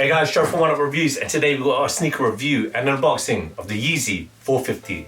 Hey guys, Gerald from Oneupreviewz, and today we've got our sneaker review and unboxing of the YEEZY 450.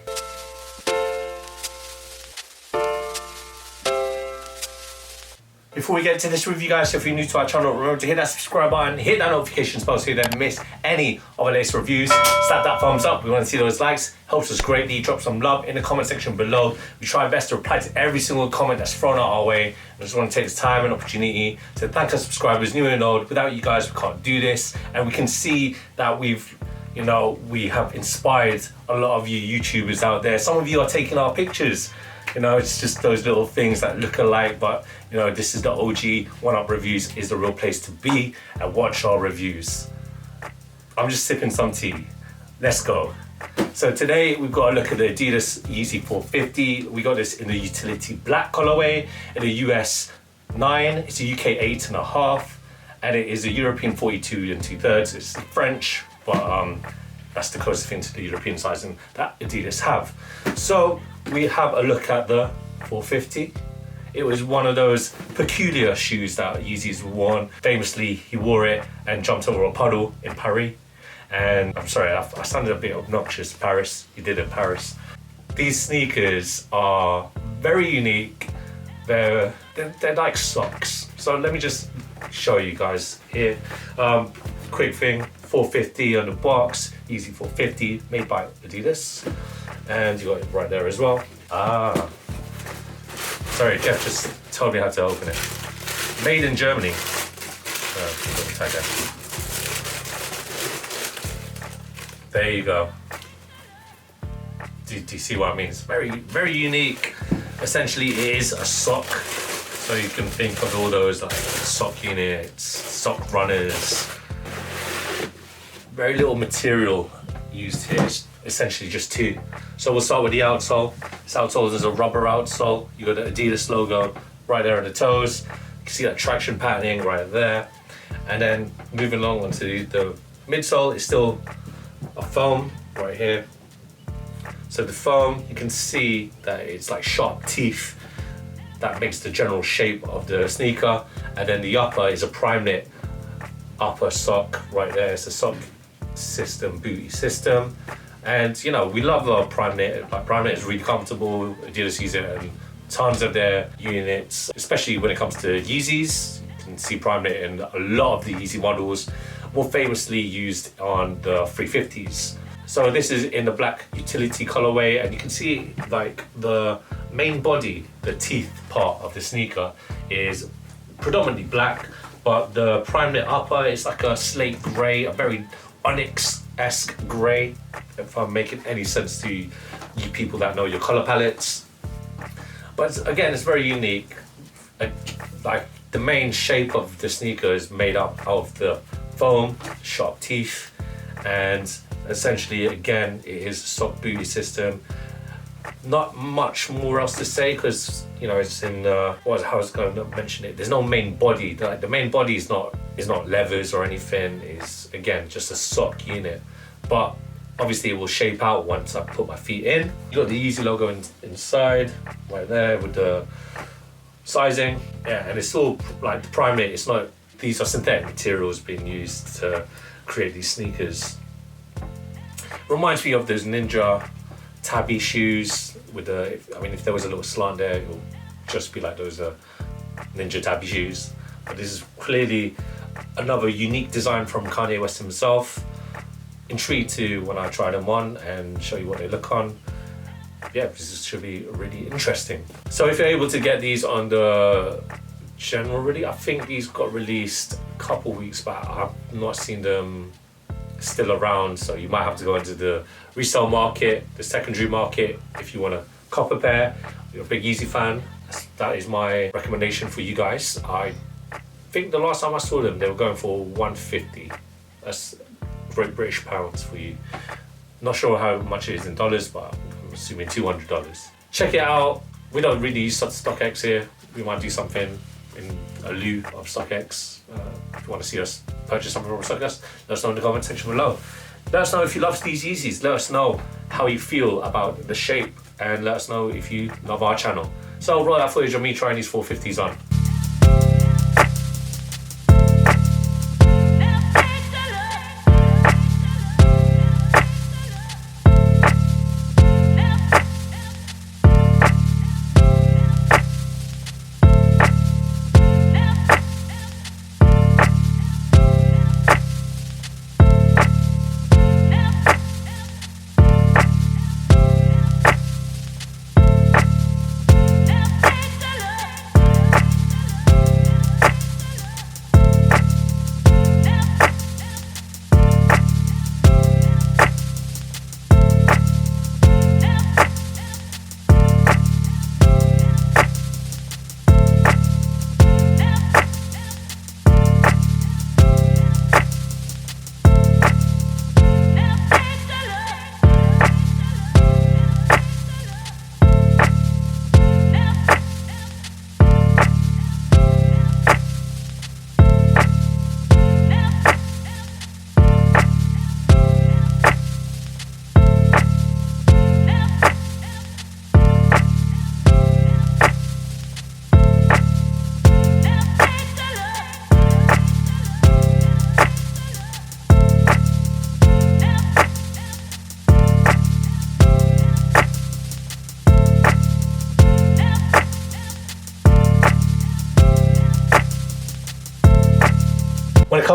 Before we get to this review, guys, if you're new to our channel, remember to hit that subscribe button, hit that notifications bell so you don't miss any of our latest reviews. Slap that thumbs up, we want to see those likes, helps us greatly. Drop some love in the comment section below. We try our best to reply to every single comment that's thrown out our way. I just want to take this time and opportunity to thank our subscribers, new and old. Without you guys, we can't do this. And we can see that we have inspired a lot of you YouTubers out there. Some of you are taking our pictures. It's just those little things that look alike, but this is the OG. Oneupreviewz is the real place to be and watch our reviews. I'm just sipping some tea. Let's go. So today we've got a look at the Adidas YEEZY 450. We got this in the utility black colorway, in the US 9, it's a UK 8.5, and it is a European 42 2/3. It's French, but that's the closest thing to the European sizing that Adidas have. So we have a look at the 450. It was one of those peculiar shoes that Yeezy's worn. Famously, he wore it and jumped over a puddle in Paris. And I'm sorry, I sounded a bit obnoxious. Paris, he did it in Paris. These sneakers are very unique. They're like socks. So let me just show you guys here. Quick thing, 450 on the box, YEEZY 450, made by Adidas. And you got it right there as well. Sorry, Jeff just told me how to open it. Made in Germany. There you go. Do you see what I mean? It's very, very unique. Essentially, it is a sock. So you can think of all those like sock units, sock runners. Very little material used here. It's essentially just two. So we'll start with the outsole. This outsole is a rubber outsole. You got the Adidas logo right there on the toes. You can see that traction patterning right there. And then moving along onto the midsole, it's still a foam right here. So the foam, you can see that it's like sharp teeth. That makes the general shape of the sneaker. And then the upper is a prime knit upper sock right there. It's a sock system, booty system. And we love our prime knit. Like, prime knit is really comfortable. Adidas use it in tons of their units, especially when it comes to Yeezys. You can see prime knit in a lot of the Yeezy models, more famously used on the 350s. So this is in the black utility colorway, and you can see like the main body, the teeth part of the sneaker is predominantly black, but the prime knit upper is like a slate gray, a very onyx-esque grey, if I'm making any sense to you people that know your colour palettes. But again, it's very unique. Like the main shape of the sneaker is made up of the foam, sharp teeth, and essentially again it is a sock booty system. Not much more else to say because it's in I was going to mention it. There's no main body. The main body is not levers or anything. It's again just a sock unit. But obviously it will shape out once I put my feet in. You got the YEEZY logo inside right there with the sizing. Yeah, and it's all like the prime knit. It's not. These are synthetic materials being used to create these sneakers. Reminds me of those Ninja tabby shoes with if there was a little slant there, it will just be like those Ninja tabby shoes. But this is clearly another unique design from Kanye West himself. Intrigued to when I try them on and show you what they look on. Yeah, this should be really interesting. So if you're able to get these on the general release, I think these got released a couple weeks back. I've not seen them still around, so you might have to go into the resale market, the secondary market, if you want to cop a pair. You're a big YEEZY fan, that is my recommendation for you guys. I think the last time I saw them, they were going for 150. That's Great British pounds for you. Not sure how much it is in dollars, but I'm assuming $200. Check it out. We don't really use StockX here. We might do something in a lieu of StockX. If you want to see us purchase something from StockX, let us know in the comment section below. Let us know if you love these Yeezys. Let us know how you feel about the shape, and let us know if you love our channel. So roll that footage of me trying these 450s on.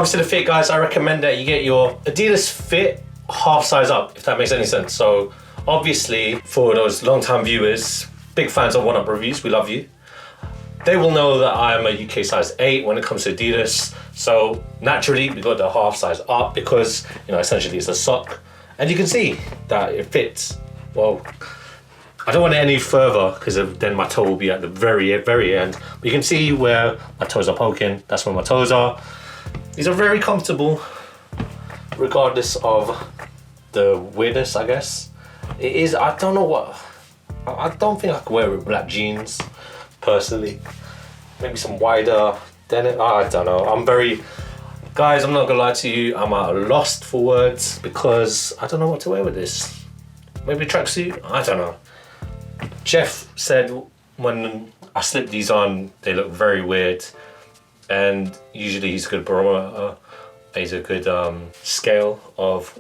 comes to the fit, guys, I recommend that you get your Adidas Fit half size up, if that makes any sense. So obviously, for those long-time viewers, big fans of Oneupreviewz, we love you. They will know that I'm a UK size 8 when it comes to Adidas. So naturally, we got the half size up because, you know, essentially it's a sock. And you can see that it fits. Well, I don't want it any further because then my toe will be at the very end. But you can see where my toes are poking. That's where my toes are. These are very comfortable, regardless of the weirdness, I guess. It is, I don't know what, I don't think I could wear it with black jeans. Personally, maybe some wider denim. I don't know. Guys, I'm not gonna lie to you, I'm at a loss for words because I don't know what to wear with this. Maybe a tracksuit? I don't know. Jeff said when I slip these on, they look very weird, and usually he's a good barometer. He's a good scale of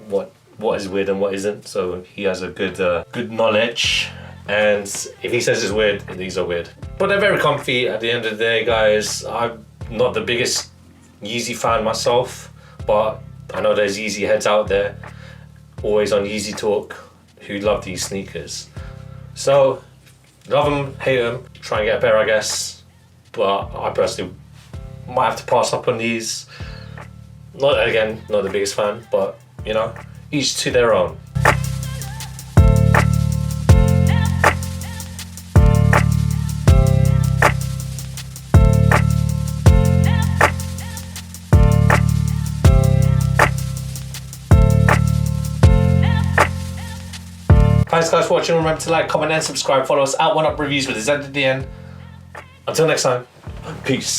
what is weird and what isn't. So he has a good knowledge. And if he says it's weird, these are weird. But they're very comfy at the end of the day, guys. I'm not the biggest YEEZY fan myself, but I know there's YEEZY heads out there, always on YEEZY Talk, who love these sneakers. So, love them, hate them, try and get a pair, I guess. But I personally might have to pass up on these. Not the biggest fan, but you know, each to their own. Thanks guys for watching. Remember to like, comment and subscribe. Follow us at Oneupreviewz with a Z at the end. Until next time, peace.